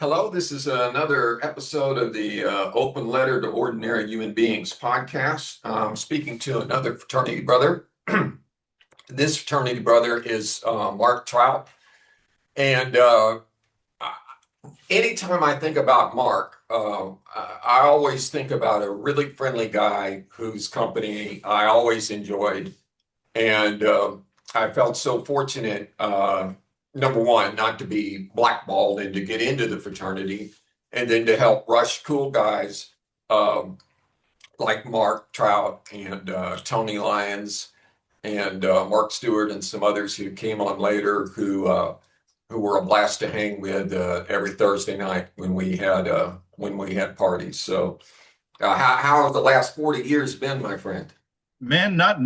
Hello, this is another episode of the Open Letter to Ordinary Human Beings podcast. I'm speaking to another fraternity brother. This fraternity brother is Mark Trout. And anytime I think about Mark, I always think about a really friendly guy whose company I always enjoyed. And I felt so fortunate, number one, not to be blackballed and to get into the fraternity, and then to help rush cool guys um, like Mark Trout and Tony Lyons and Mark Stewart and some others who came on later who were a blast to hang with every Thursday night when we had parties. So, how have the last 40 years been, my friend? Man, not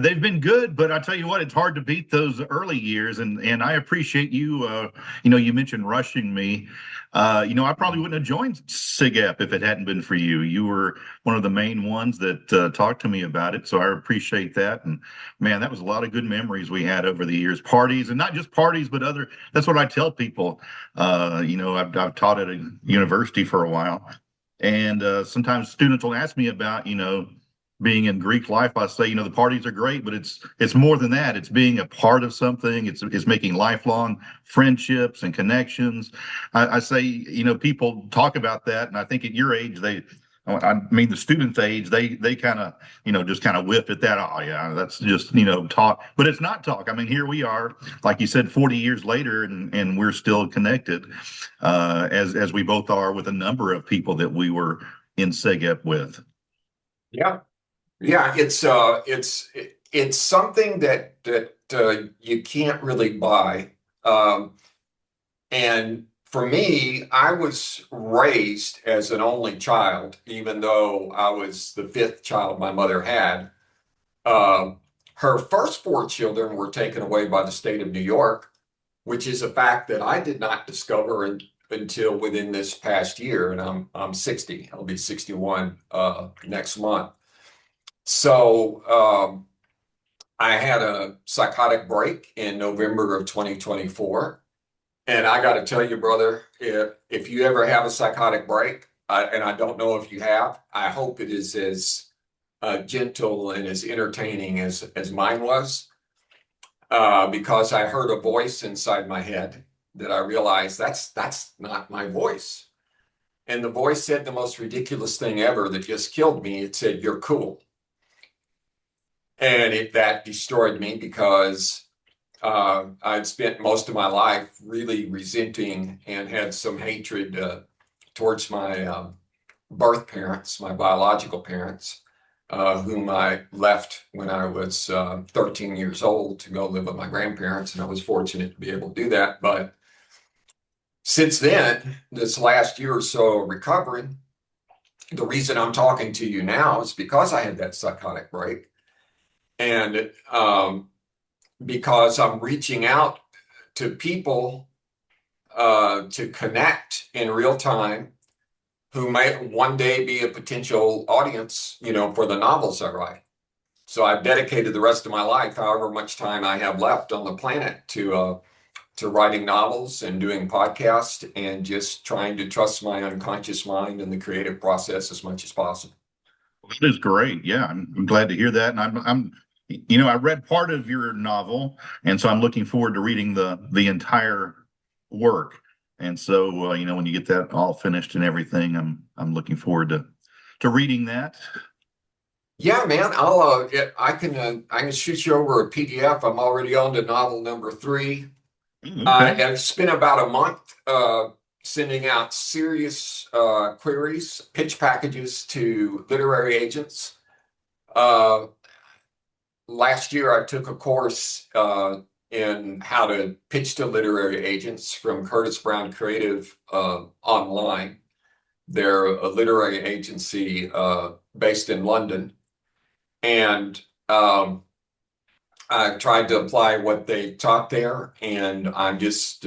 they've been good, but I tell you what, it's hard to beat those early years, and I appreciate you. You mentioned rushing me. I probably wouldn't have joined SIGEP if it hadn't been for you. You were one of the main ones that talked to me about it, so I appreciate that. And man, that was a lot of good memories we had over the years, parties, and not just parties, but other. That's what I tell people. I've taught at a university for a while, and sometimes students will ask me about, being in Greek life. I say, the parties are great, but it's more than that. It's being a part of something. It's making lifelong friendships and connections. I say, people talk about that, and I think at your age, I mean, the students' age, they kind of, just kind of whiff at that. Oh yeah, that's just, talk. But it's not talk. I mean, here we are, like you said, 40 years later, and we're still connected, as we both are with a number of people that we were in SEGEP with. Yeah. Yeah, it's something that you can't really buy. And for me, I was raised as an only child, even though I was the fifth child my mother had. Um, Her first four children were taken away by the state of New York, which is a fact that I did not discover until within this past year, and I'm 60. I'll be 61 next month. So I had a psychotic break in November of 2024. And I got to tell you, brother, if you ever have a psychotic break, and I don't know if you have, I hope it is as gentle and as entertaining as mine was, because I heard a voice inside my head that I realized that's not my voice. And the voice said the most ridiculous thing ever that just killed me. It said, "You're cool." And that destroyed me because I'd spent most of my life really resenting and had some hatred towards my birth parents, my biological parents, whom I left when I was 13 years old to go live with my grandparents. And I was fortunate to be able to do that. But since then, this last year or so of recovering, the reason I'm talking to you now is because I had that psychotic break. And because I'm reaching out to people to connect in real time who may one day be a potential audience, for the novels I write. So I've dedicated the rest of my life, however much time I have left on the planet, to writing novels and doing podcasts and just trying to trust my unconscious mind and the creative process as much as possible. That is great. Yeah, I'm glad to hear that. And I read part of your novel, and so I'm looking forward to reading the entire work. And so, when you get that all finished and everything, I'm looking forward to reading that. Yeah, man, I can shoot you over a PDF. I'm already on to novel number three. Okay. And it's been about a month sending out serious queries, pitch packages to literary agents. Uh, Last year, I took a course in how to pitch to literary agents from Curtis Brown Creative online. They're a literary agency based in London. And I've tried to apply what they taught there, and I'm just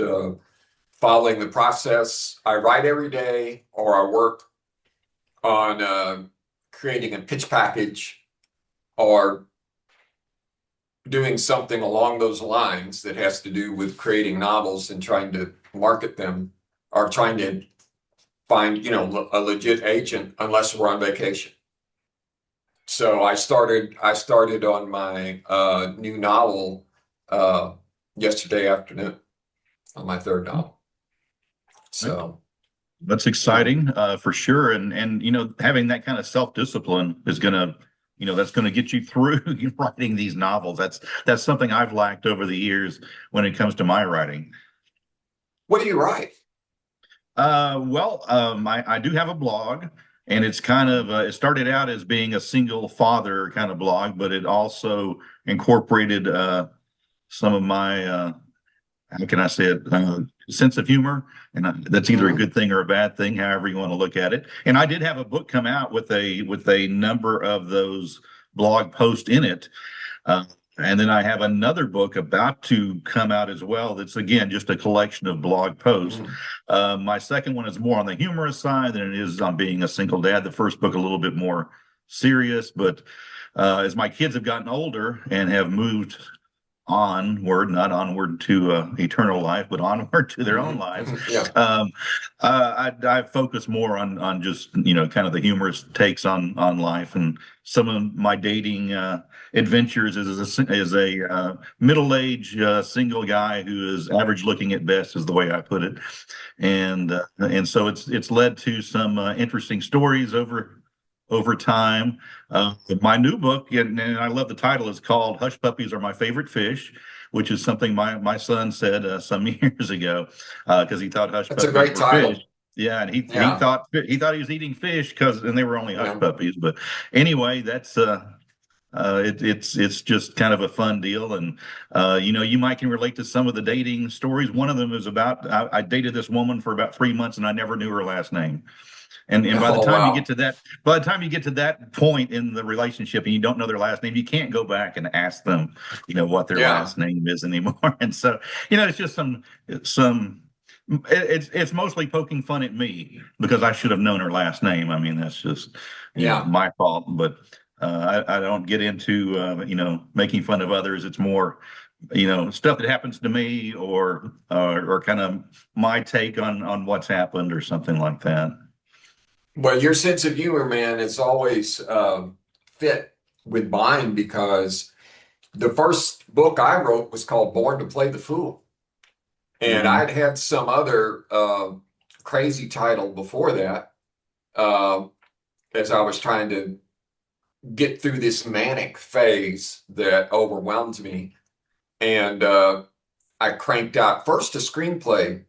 following the process. I write every day, or I work on creating a pitch package or doing something along those lines that has to do with creating novels and trying to market them are trying to find, a legit agent unless we're on vacation. So I started on my new novel yesterday afternoon on my third novel. So, That's you know, exciting, for sure. And having that kind of self-discipline is gonna, that's gonna get you through writing these novels. That's something I've lacked over the years when it comes to my writing. what do you write? I do have a blog, and it's kind of it started out as being a single father kind of blog, but it also incorporated some of my how can I say it, sense of humor, and that's either a Mhm. good thing or a bad thing, however you want to look at it. And I did have a book come out with a number of those blog posts in it. Uh, and then I have another book about to come out as well. That's again just a collection of blog posts. Mhm. My second one is more on the humorous side than it is on being a single dad. The first book a little bit more serious, but as my kids have gotten older and have moved onward, not onward to eternal life, but onward to their own Mhm. lives. Mhm. Yeah. I focus more on just kind of the humorous takes on life, and some of my dating adventures as a middle-aged single guy who is average looking at best, is the way I put it, and so it's led to some interesting stories over time. My new book, and I love the title, is called "Hush Puppies Are My Favorite Fish," which is something my son said some years ago because he thought hush That's a puppies great were fish. title. Yeah, and Yeah. he thought he was eating fish and they were only hush Yeah. puppies. But anyway, that's it's just kind of a fun deal, and you might can relate to some of the dating stories. One of them is about I dated this woman for about 3 months, and I never knew her last name. And Oh, wow. by the time you get to that point in the relationship and you don't know their last name, you can't go back and ask them, what their Yeah. last name is anymore. And so, it's just some it's mostly poking fun at me because I should have known her last name. I mean, that's just, Yeah. my fault. But I don't get into making fun of others. It's more, stuff that happens to me or kind of my take on what's happened or something like that. Well, your sense of humor, man, is always fit with mine because the first book I wrote was called Born to Play the Fool. And Mhm. I'd had some other crazy title before that uh, as I was trying to get through this manic phase that overwhelmed me. And I cranked out first a screenplay,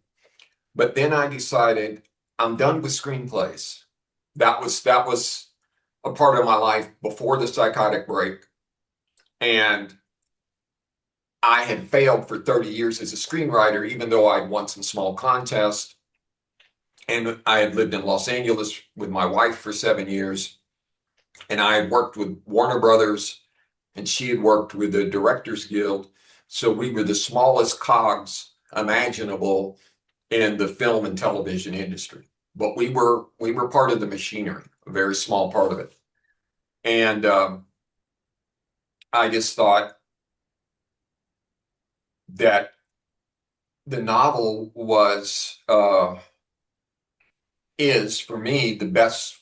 but then I decided I'm done with screenplays. That was a part of my life before the psychotic break. And I had failed for 30 years as a screenwriter, even though I'd won some small contests. And I had lived in Los Angeles with my wife for 7 years. And I had worked with Warner Brothers, and she had worked with the Directors Guild. So we were the smallest cogs imaginable in the film and television industry. But we were part of the machinery, a very small part of it. And I just thought that the novel was is for me the best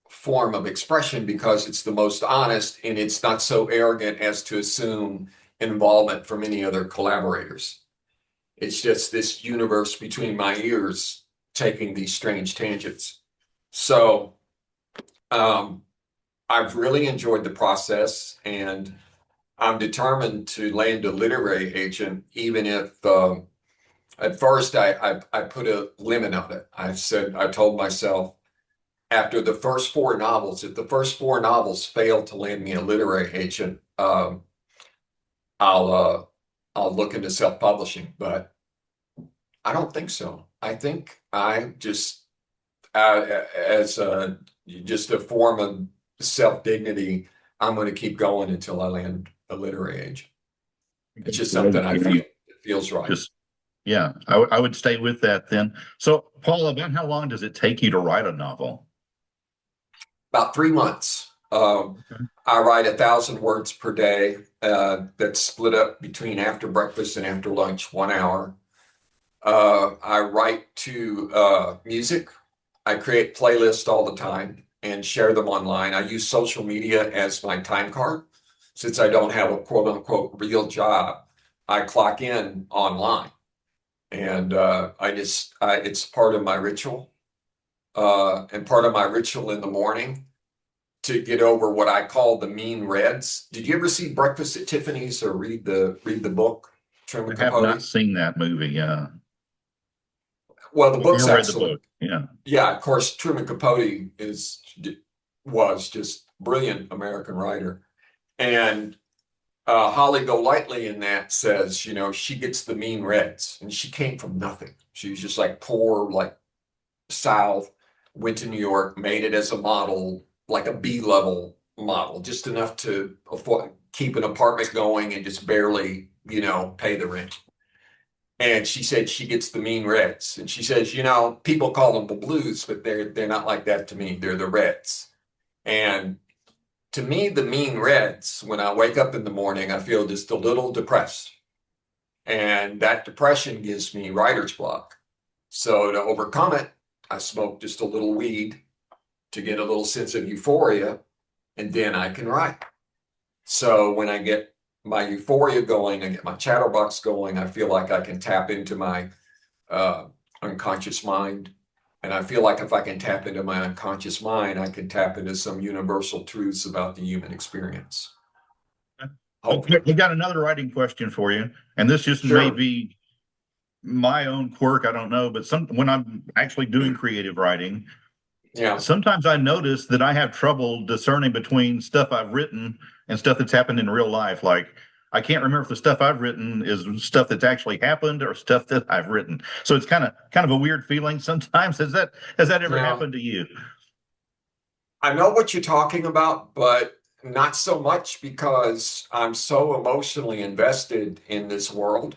form of expression because it's the most honest and it's not so arrogant as to assume involvement from any other collaborators. It's just this universe between my ears taking these strange tangents. So um, I've really enjoyed the process, and I'm determined to land a literary agent, even if at first I put a limit on it. I told myself after the first four novels, if the first four novels fail to land me a literary agent, I'll I'll look into self-publishing. But I don't think so. I think I just as just a form of self-dignity, I'm going to keep going until I land a literary agent. It's just something I Yeah, feel. It feels right. just yeah, I would stay with that then. So, Paul, about how long does it take you to write a novel? About 3 months. Okay. I write 1,000 words per day. That's split up between after breakfast and after lunch, 1 hour. I write to music. I create playlists all the time and share them online. I use social media as my time card. Since I don't have a quote unquote real job, I clock in online. And it's part of my ritual. And part of my ritual in the morning to get over what I call the mean reds. Did you ever see Breakfast at Tiffany's or read the book, Truman I have not Capote? seen that movie. Well, the book's Or read the excellent. book. Yeah. Yeah, of course, Truman Capote was just brilliant American writer. And Holly Golightly in that says, she gets the mean reds, and she came from nothing. She was just like poor, like South, went to New York, made it as a model, like a B level model, just enough to afford, keep an apartment going and just barely, pay the rent. And she said she gets the mean reds. And she says, people call them the blues, but they're not like that to me. They're the reds. And to me, the mean reds, when I wake up in the morning, I feel just a little depressed. And that depression gives me writer's block. So to overcome it, I smoke just a little weed to get a little sense of euphoria, and then I can write. So when I get my euphoria going, I get my chatterbox going, I feel like I can tap into my uh, unconscious mind. And I feel like if I can tap into my unconscious mind, I can tap into some universal truths about the human experience. Okay, Hopefully. we got another writing question for you, and this just may Sure. be my own quirk. I don't know, but when I'm actually doing creative writing, Yeah. sometimes I notice that I have trouble discerning between stuff I've written and stuff that's happened in real life. Like I can't remember if the stuff I've written is stuff that's actually happened or stuff that I've written. So it's kind of a weird feeling sometimes. Has that ever Yeah. happened to you? I know what you're talking about, but not so much because I'm so emotionally invested in this world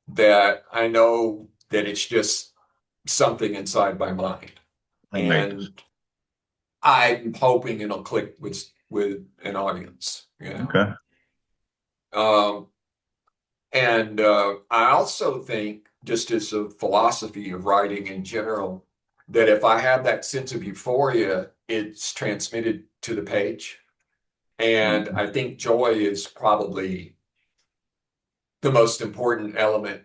that I know that it's just something inside my mind. Makes And I'm hoping it'll click with an audience. okay. Um, and I also think, just as a philosophy of writing in general, that if I have that sense of euphoria, it's transmitted to the page. And Mhm. I think joy is probably the most important element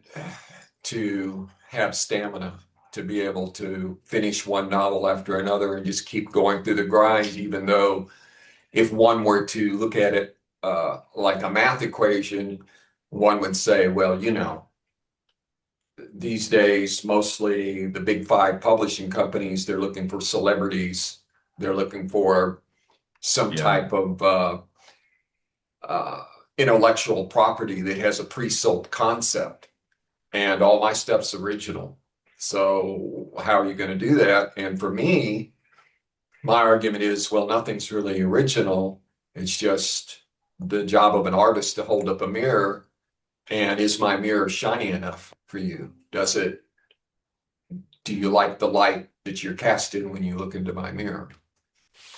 to have stamina, to be able to finish one novel after another and just keep going through the grind, even though if one were to look at it like a math equation, one would say, well, these days, mostly the big five publishing companies, they're looking for celebrities. They're looking for some Yeah. type of uh, intellectual property that has a pre-sold concept. And all my stuff's original. So how are you going to do that? And for me, my argument is, well, nothing's really original. It's just the job of an artist to hold up a mirror. And is my mirror shiny enough for you? Do you like the light that you're cast in when you look into my mirror?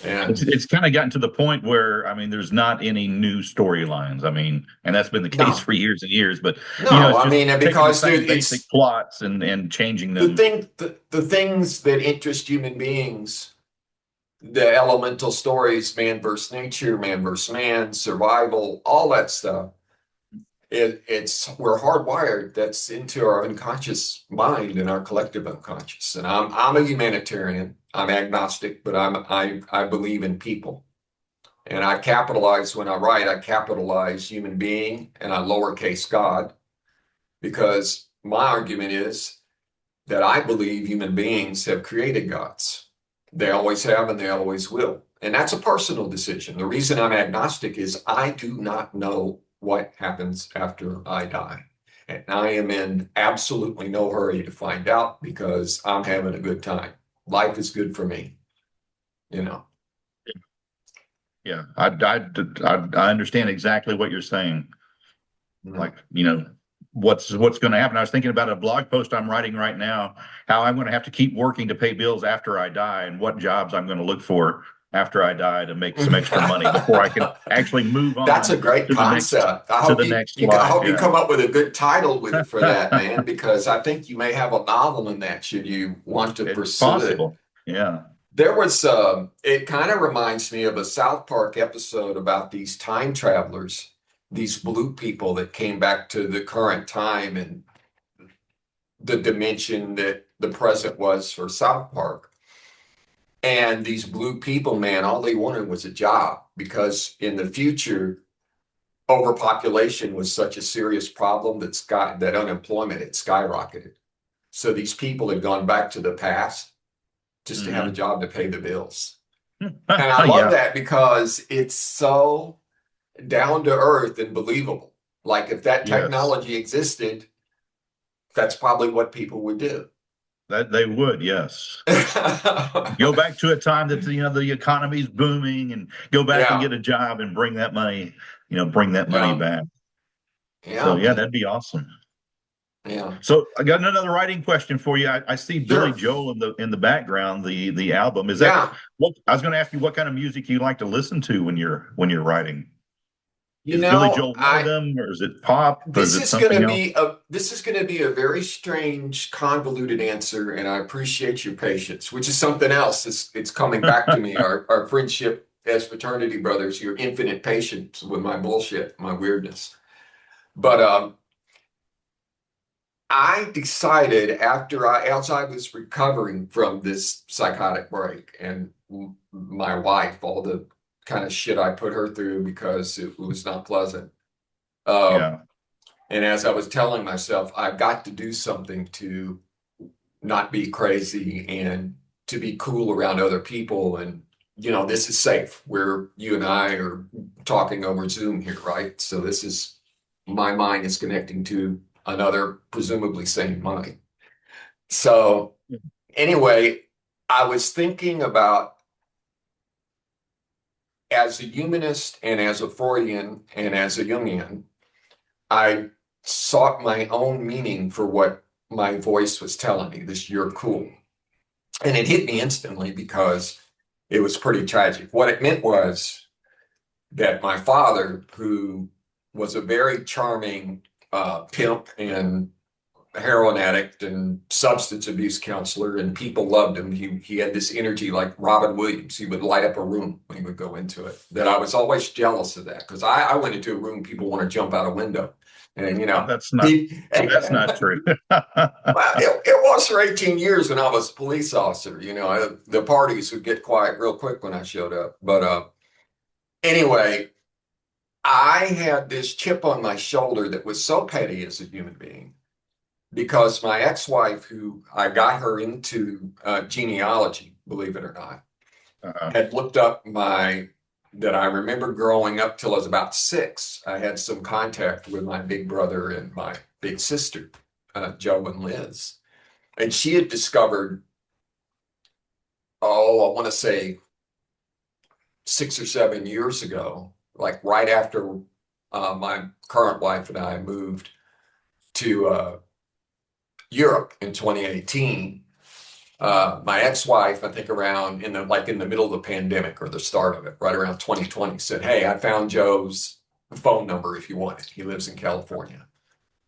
It's And it's kind of gotten to the point where I mean, there's not any new storylines. I mean, and that's been the case no, for years and years. But no, it's I just mean, taking the because same basic it's plots and changing the them. thing, the things that interest human beings, the elemental stories, man versus nature, man versus man, survival, all that stuff. It's we're hardwired. That's into our unconscious mind and our collective unconscious. And I'm a humanitarian. I'm agnostic, but I believe in people. And I capitalize when I write. I capitalize human being and I lowercase God because my argument is that I believe human beings have created gods. They always have and they always will. And that's a personal decision. The reason I'm agnostic is I do not know what happens after I die. And I am in absolutely no hurry to find out because I'm having a good time. Life is good for me, you know. Yeah, I understand exactly what you're saying. Mm. Like, what's going to happen. I was thinking about a blog post I'm writing right now, how I'm going to have to keep working to pay bills after I die, and what jobs I'm going to look for. after I die to make some extra money before I can actually move That's a on great to the next concept. I to hope the you, next I life. hope you Yeah. come up with a good title with it for that, man, because I think you may have a novel in that should you want to It's pursue it. possible. Yeah. There was it kind of reminds me of a South Park episode about these time travelers, these blue people that came back to the current time and the dimension that the present was for South Park. And these blue people, man, all they wanted was a job because in the future, overpopulation was such a serious problem that unemployment had skyrocketed. So these people had gone back to the past just to have a Hmm. job to pay the bills. And I love Yeah. that because it's so down to earth and believable. Like if that Yes. technology existed, that's probably what people would do. That they would. Yes. Go back to a time that the economy's booming, and go back and Yeah, get a job and bring that money, bring that money yeah, back. So yeah, yeah, man. that'd be awesome. Yeah, So I got another writing question for you. I see Billy sure. Joel in the background, the album. Is that Yeah. what I was going to ask you? What kind of music you like to listen to when you're writing? You Is Billy know, Joel one of them, or is it pop, or is this it is going something to else? be a very strange, convoluted answer, and I appreciate your patience, which is something else. It's coming back to me. Our friendship as fraternity brothers, your infinite patience with my bullshit, my weirdness. But I decided as I was recovering from this psychotic break and my wife, all the kind of shit I put her through because it was not pleasant. Um, Yeah, and as I was telling myself, I've got to do something to not be crazy and to be cool around other people. And, this is safe where you and I are talking over Zoom here, right? So my mind is connecting to another presumably sane mind. So anyway, I was thinking about as a humanist and as a Freudian and as a Jungian, I sought my own meaning for what my voice was telling me, this you're cool. And it hit me instantly because it was pretty tragic. What it meant was that my father, who was a very charming pimp and heroin addict and substance abuse counselor, and people loved him. He had this energy like Robin Williams. He would light up a room when he would go into it. That I was always jealous of that because I went into a room, people want to jump out a window, and that's not he. that's not true. Well, it was for 18 years when I was a police officer. The parties would get quiet real quick when I showed up. But anyway, I had this chip on my shoulder that was so petty as a human being because my ex-wife, who I got her into genealogy, believe it or not, uh, had looked up that I remember growing up till I was about 6. I had some contact with my big brother and my big sister, Joe and Liz. And she had discovered, oh, I want to say 6 or 7 years ago, like right after my current wife and I moved to Europe in 2018. My ex-wife, I think around in the middle of the pandemic or the start of it, right around 2020, said, "Hey, I found Joe's phone number if you want it. He lives in California."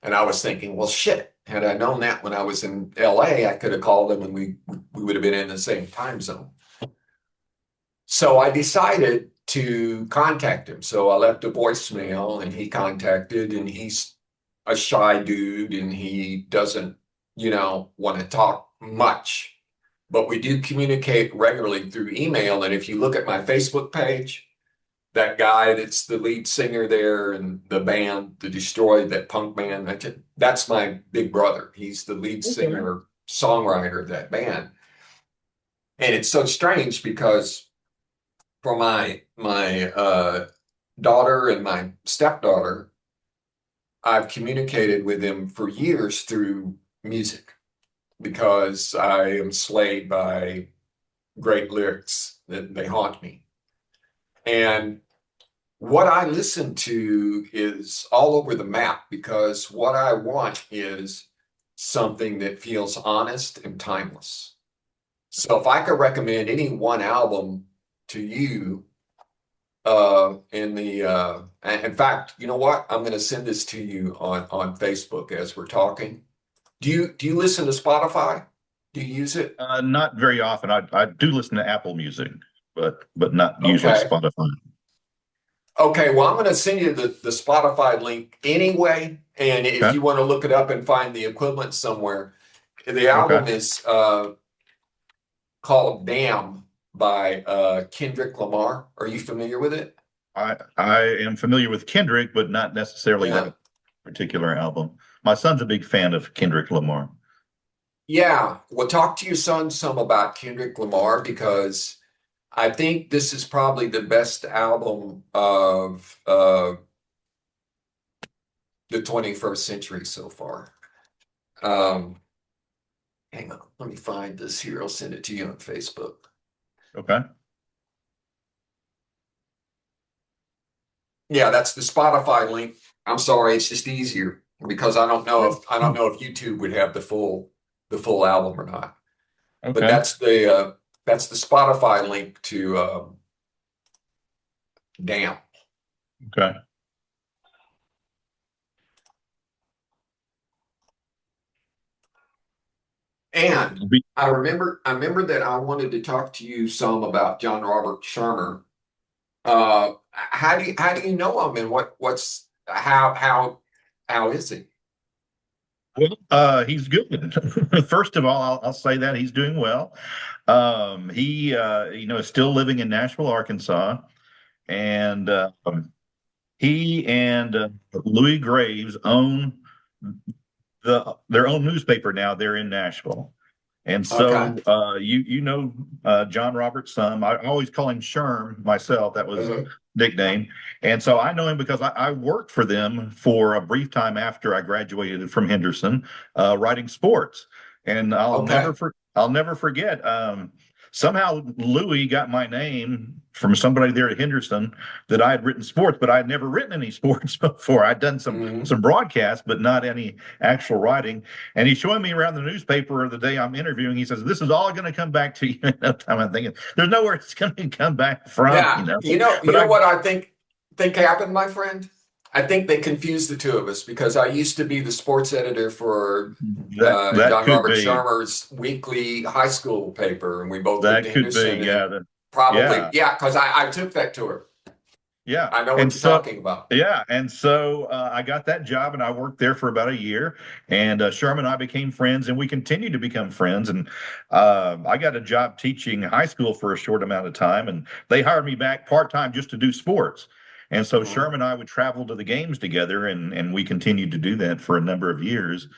And I was thinking, well, shit. Had I known that when I was in LA, I could have called him and we would have been in the same time zone. So I decided to contact him. So I left a voicemail and he contacted, and he's a shy dude and he doesn't, want to talk much. But we do communicate regularly through email. And if you look at my Facebook page, that guy that's the lead singer there and the band, The Destroyed, that punk band, that's my big brother. He's the lead okay. singer, songwriter of that band. And it's so strange because for my daughter and my stepdaughter, I've communicated with them for years through music because I am swayed by great lyrics that they haunt me. And what I listen to is all over the map because what I want is something that feels honest and timeless. So if I could recommend any one album to you in the in fact, you know what? I'm going to send this to you on Facebook as we're talking. Do you listen to Spotify? Do you use it? Not very often. I do listen to Apple Music, but not usually Okay. Spotify. Okay, well, I'm going to send you the Spotify link anyway. And if Okay. you want to look it up and find the equivalent somewhere, the Okay. album is called Damn by Kendrick Lamar. Are you familiar with it? I am familiar with Kendrick, but not necessarily Yeah. that particular album. My son's a big fan of Kendrick Lamar. Yeah. Well, talk to your son some about Kendrick Lamar because I think this is probably the best album of the 21st century so far. Um, Hang on, let me find this here. I'll send it to you on Facebook. Okay. Yeah, that's the Spotify link. I'm sorry, it's just easier because I don't know if YouTube would have the full album or not. But Okay. that's the Spotify link to Damn. Okay. And I remember that I wanted to talk to you some about John Robert Shermer. How do you know him and how is he? Well, he's good. First of all, I'll say that he's doing well. He, is still living in Nashville, Arkansas, and he and Louis Graves own their own newspaper now. They're in Nashville. And Okay. so John Robert's son. I always call him Sherm myself. That was his Uh-huh. nickname. And so I know him because I worked for them for a brief time after I graduated from Henderson, writing sports. And Okay. I'll never forget. Somehow Louis got my name from somebody there at Henderson that I had written sports, but I had never written any sports before. I'd done Hmm. some broadcasts, but not any actual writing. And he's showing me around the newspaper the day I'm interviewing. He says, "This is all going to come back to you in no time." I'm thinking, there's nowhere it's going to come back from, Yeah. You But, know, but you know I what I think happened, my friend? I think they confused the two of us because I used to be the sports editor for that John could Robert be Sharmer's weekly high school paper, and we both lived that in could be Henderson, yeah and probably yeah yeah, because I took that to her. yeah. I know And what you're so talking about. I got that job and I worked there for about a year. And Sherman and I became friends, and we continued to become friends. And I got a job teaching high school for a short amount of time, and they hired me back part time just to do sports. And so Mhm. Sherman and I would travel to the games together, and we continued to do that for a number of years,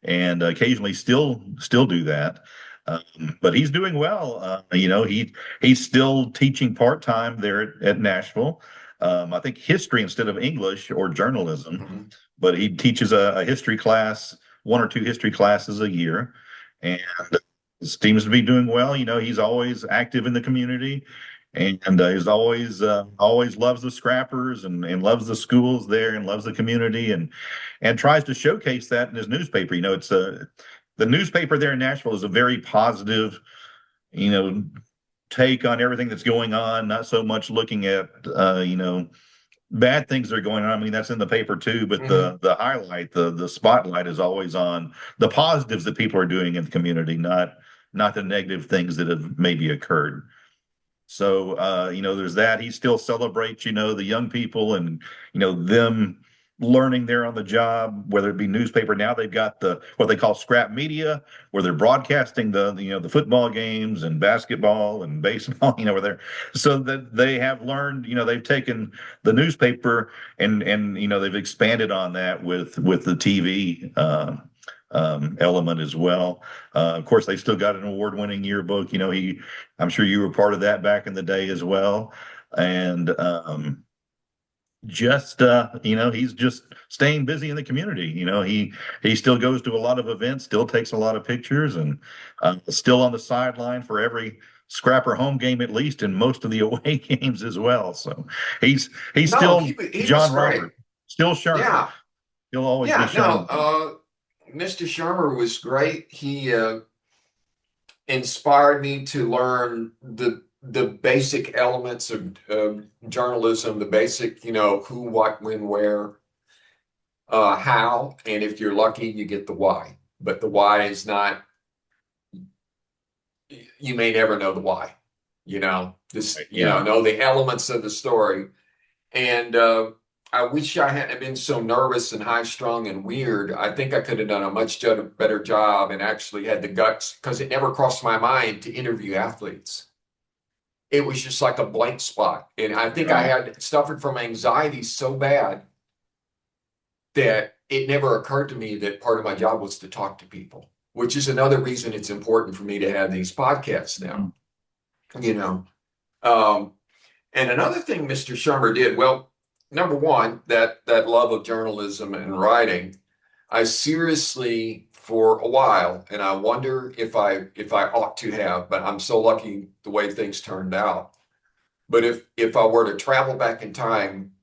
and occasionally still do that. But he's doing well. He's still teaching part time there at Nashville. I think history instead of English or journalism, Mhm. but he teaches a history class, one or two history classes a year, and seems to be doing well. He's always active in the community, and he's always loves the scrappers and loves the schools there and loves the community and tries to showcase that in his newspaper. It's the newspaper there in Nashville is a very positive, you know, take on everything that's going on, not so much looking at bad things that are going on. I mean, that's in the paper too, but Mhm. the highlight, the spotlight is always on the positives that people are doing in the community, not the negative things that have maybe occurred. So, there's that. He still celebrates, the young people and, them learning there on the job, whether it be newspaper. Now they've got what they call scrap media, where they're broadcasting the football games and basketball and baseball, where they're so that they have learned, they've taken the newspaper and they've expanded on that with the TV element as well. Of course, they still got an award-winning yearbook. I'm sure you were part of that back in the day as well. And he's just staying busy in the community. He still goes to a lot of events, still takes a lot of pictures, and still on the sideline for every Scrapper home game at least, and most of the away games as well. So he's No, still he was John great. Robert, still Sherm. Yeah. He'll always be Yeah, no, Sherm. Mr. Shermer was great. He inspired me to learn the basic elements of journalism, the basic, who, what, when, where, how, and if you're lucky, you get the why. But the why is not, you may never know the why, Right. Yeah. know the elements of the story. And I wish I hadn't been so nervous and high strung and weird. I think I could have done a much better job and actually had the guts because it never crossed my mind to interview athletes. It was just like a blank spot. And I think I Right. had suffered from anxiety so bad that it never occurred to me that part of my job was to talk to people, which is another reason it's important for me to have these podcasts now, Mhm. you know. Um, and another thing Mr. Shermer did, well, number one, that love of journalism and writing, I seriously for a while, and I wonder if I ought to have, but I'm so lucky the way things turned out. But if I were to travel back in time,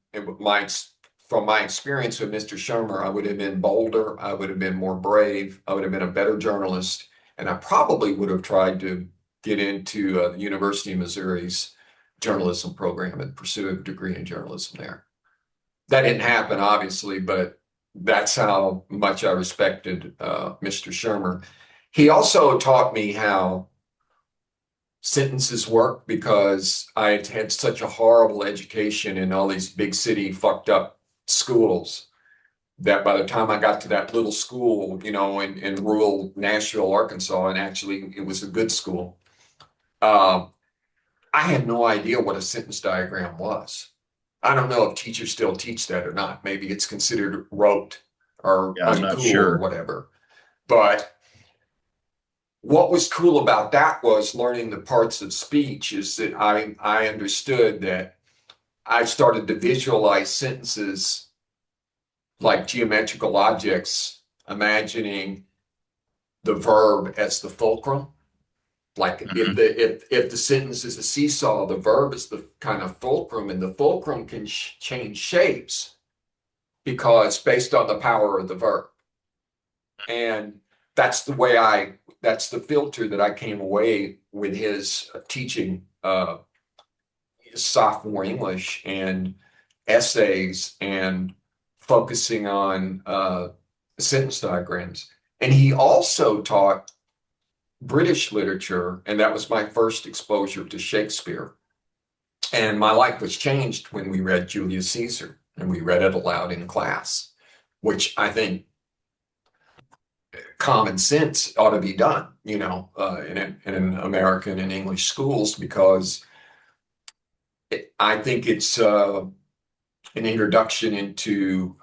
from my experience with Mr. Shermer, I would have been bolder, I would have been more brave, I would have been a better journalist, and I probably would have tried to get into the University of Missouri's journalism program and pursue a degree in journalism there. That didn't happen, obviously, but that's how much I respected Mr. Shermer. He also taught me how sentences work because I had had such a horrible education in all these big city fucked up schools that by the time I got to that little school, in rural Nashville, Arkansas, and actually it was a good school, um, I had no idea what a sentence diagram was. I don't know if teachers still teach that or not. Maybe it's considered rote or Yeah. I'm not uncool or sure. whatever. But what was cool about that was learning the parts of speech is that I understood that I started to visualize sentences like geometrical objects, imagining the verb as the fulcrum. Like if Mhm. the sentence is a seesaw, the verb is the kind of fulcrum, and the fulcrum can change shapes because based on the power of the verb. And that's the way that's the filter that I came away with his teaching sophomore English and essays and focusing on sentence diagrams. And he also taught British literature, and that was my first exposure to Shakespeare. And my life was changed when we read Julius Caesar and we read it aloud in class, which I think common sense ought to be done, in American and English schools because I think it's an introduction into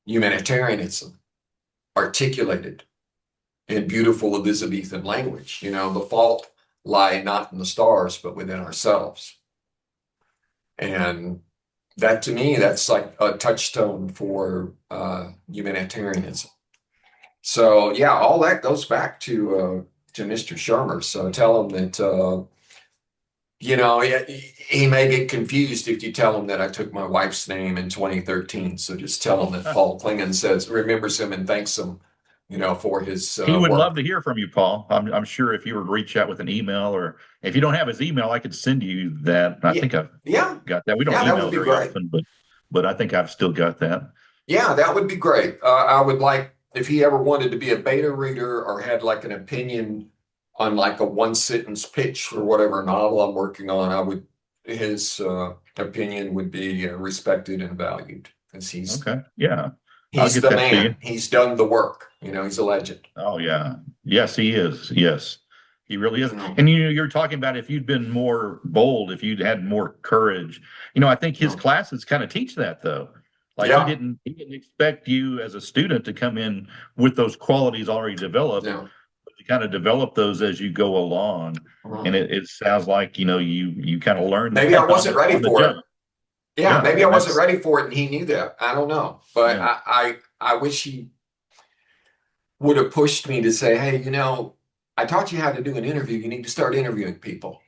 humanitarianism, articulated in beautiful Elizabethan language. The fault lie not in the stars, but within ourselves. And that to me, that's like a touchstone for humanitarianism. So yeah, all that goes back to Mr. Shermer. So tell him that he may get confused if you tell him that I took my wife's name in 2013. So just tell him that Paul Klingon remembers him and thanks him, for his He would love work. to hear from you, Paul. I'm sure if you were to reach out with an email, or if you don't have his email, I could send you that. I Yeah, think I've yeah, got that. We don't yeah, that would email be very great. often, but I think I've still got that. Yeah, that would be great. I would like if he ever wanted to be a beta reader or had like an opinion on like a one sentence pitch for whatever novel I'm working on. His opinion would be respected and valued because Okay. Yeah. I'll he's get the that to you. man. He's done the work. He's a legend. Oh yeah. Yes, he is. Yes. He really is. You know, And you're talking about if you'd been more bold, if you'd had more courage. I think you his know, classes kind of teach that though. Like he yeah, didn't expect you as a student to come in with those qualities already developed, yeah. but to kind of develop those as you go along. And Well, it sounds like, you kind of learned maybe I that wasn't ready on the for it. job. Yeah, Yeah. maybe I And wasn't that's ready for it, and he knew that. I don't know, but yeah. I wish he would have pushed me to say, hey, I taught you how to do an interview. You need to start interviewing people,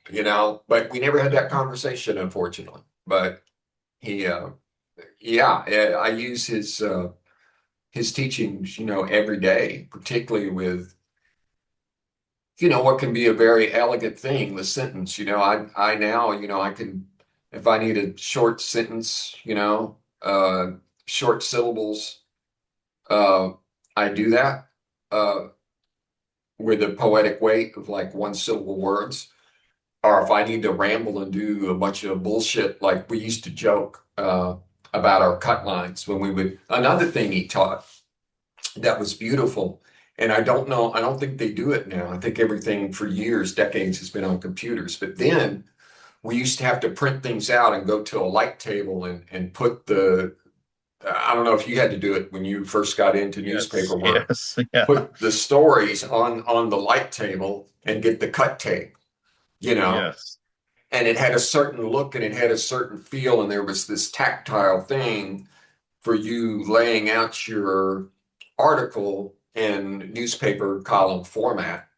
but we never had that conversation, unfortunately. But he, yeah, I use his teachings, every day, particularly with what can be a very elegant thing, the sentence. I now, I can, if I need a short sentence, short syllables, uh, I do that uh, with a poetic weight of like one syllable words. Or if I need to ramble and do a bunch of bullshit, like we used to joke about our cut lines when we would. Another thing he taught that was beautiful, and I don't know, I don't think they do it now. I think everything for years, decades has been on computers. But then we used to have to print things out and go to a light table and put I don't know if you had to do it when you first got into Yes, newspaper work, yes, yeah, put the stories on the light table and get the cut tape, you know yes, and it had a certain look and it had a certain feel, and there was this tactile thing for you laying out your article in newspaper column format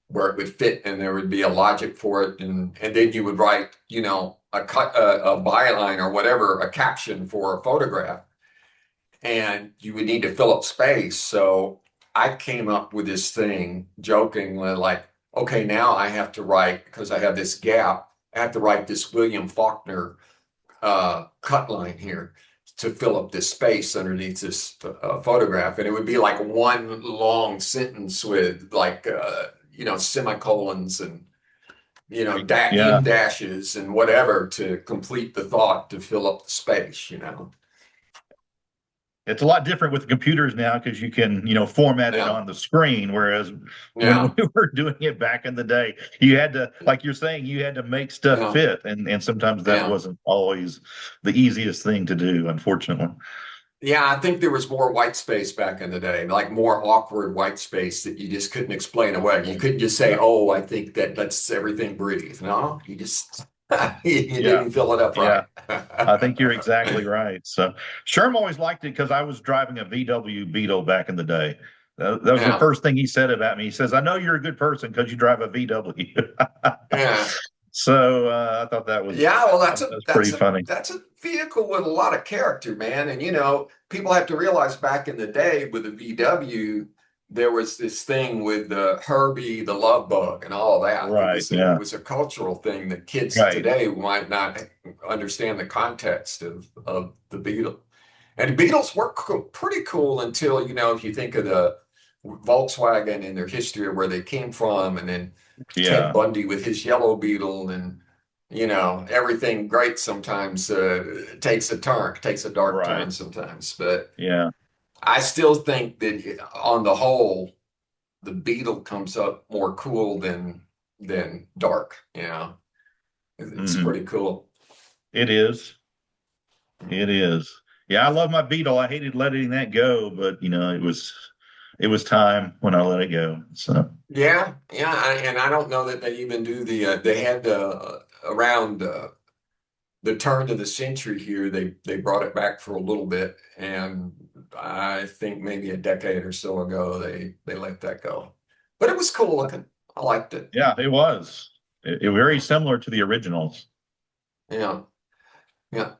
where it would fit and there would be a logic for it, and then you would write a byline or whatever, a caption for a photograph, and you would need to fill up space. So I came up with this thing jokingly, like, okay, now I have to write, because I have this gap, I have to write this William Faulkner cut line here to fill up this space underneath this photograph. And it would be like one long sentence with like, semicolons and, right, yeah. in dashes and whatever to complete the thought to fill up the space. It's a lot different with computers now because you can, format it Yeah. on the screen. Whereas when Yeah. we were doing it back in the day, you had to, like you're saying, you had to make stuff Yeah. fit, and sometimes that Yeah. wasn't always the easiest thing to do, unfortunately. Yeah, I think there was more white space back in the day, like more awkward white space that you just couldn't explain away. You couldn't just say, "Oh, I think that lets everything breathe." No, you just you Yeah, didn't fill it up yeah. right. I think you're exactly right. So Sherm always liked it because I was driving a VW Beetle back in the day. That was the Yeah, first thing he said about me. He says, "I know you're a good person because you drive a VW." yeah. So I thought Yeah, well, that was pretty funny. that's a vehicle with a lot of character, man. And people have to realize back in the day with the VW, there was this thing with the Herbie, the love bug, and all that. It Right. was it Yeah. was a cultural thing that kids Right. today might not understand the context of the Beetle. And the Beetles were pretty cool until, if you think of the Volkswagen and their history of where they came from, and then Ted Yeah. Bundy with his yellow Beetle, and everything great sometimes takes a dark Right. turn sometimes. But Yeah. I still think that on the whole, the Beetle comes up more cool than dark. It's Hmm. pretty cool. It is. It is. Yeah, I love my Beetle. I hated letting that go, but it was time when I let it go. So Yeah, yeah, and I don't know that they even do they had around the turn of the century here, they brought it back for a little bit, and I think maybe a decade or so ago they let that go. But it was cool looking. I liked it. yeah, it was. It very similar to the originals. Yeah, yeah.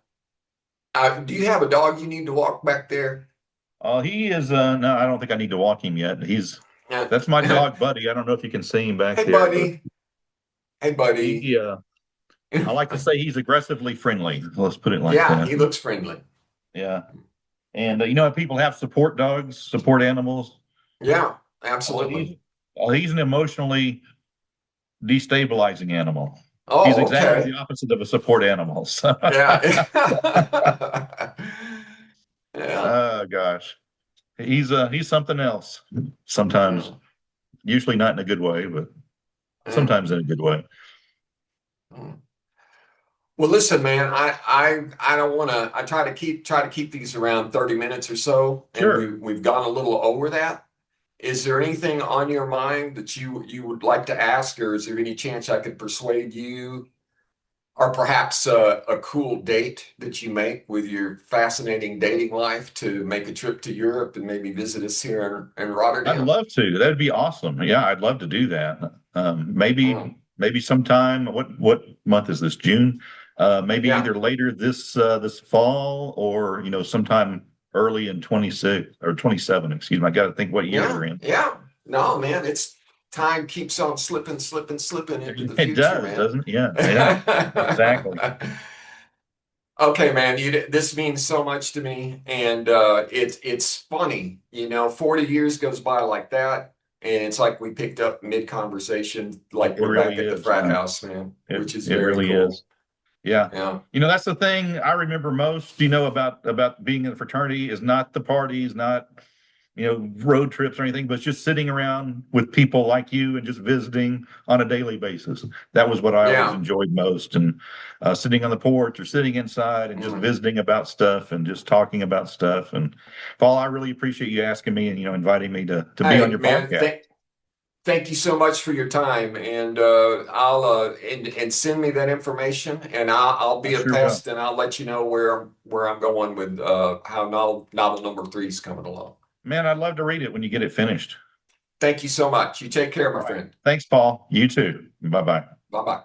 Do you have a dog you need to walk back there? He is no, I don't think I need to walk him yet. He's Yeah. That's my dog, Buddy. I don't know if you can see him back Hey, there, but buddy. Hey, buddy. he I like to say he's aggressively friendly. Let's put it like Yeah, that. he looks friendly. Yeah. And people have support dogs, support animals. Yeah, Oh, absolutely. he's an emotionally destabilizing animal. He's Oh, exactly okay. the opposite of a support animal. So, Yeah. Yeah. oh gosh, he's something else. Sometimes, Yeah. usually not in a good way, but Yeah. sometimes in a good way. Mm. Well, listen, man, I don't want to. I try to keep these around 30 minutes or so, and Sure. we've gone a little over that. Is there anything on your mind that you would like to ask, or is there any chance I could persuade you, or perhaps a cool date that you make with your fascinating dating life to make a trip to Europe and maybe visit us here in I'd Rotterdam? love to. That'd be awesome. Yeah, I'd love to do that. Mm. Maybe sometime. What month is this? June? Maybe Yeah, either later this fall or sometime early in 26 or 27. Excuse me. I got to think what year yeah, we're in. yeah. No, man, it's time keeps on slipping into the It future, does, man. doesn't it? Yeah, yeah, exactly. Okay, man, this means so much to me, and it's funny, 40 years goes by like that, and it's like we picked up mid-conversation, like It we're back really at the is. frat Yeah, house, man, it which is it very really cool. is. Yeah. Yeah, That's the thing I remember most, about being in the fraternity is not the parties, not, road trips or anything, but just sitting around with people like you and just visiting on a daily basis. That was what I always yeah, enjoyed most. And sitting on the porch or sitting inside and just yeah. visiting about stuff and just talking about stuff. And Paul, I really appreciate you asking me and, inviting me to be on Hey, your man, podcast. thank you so much for your time, and I'll and send me that information, and I'll I be a sure will. pest, and I'll let you know where I'm going with how novel number three is coming along. Man, I'd love to read it when you get it finished. Thank you so much. You take care, my All right. friend. Thanks, Paul. You too. Bye bye. Bye bye.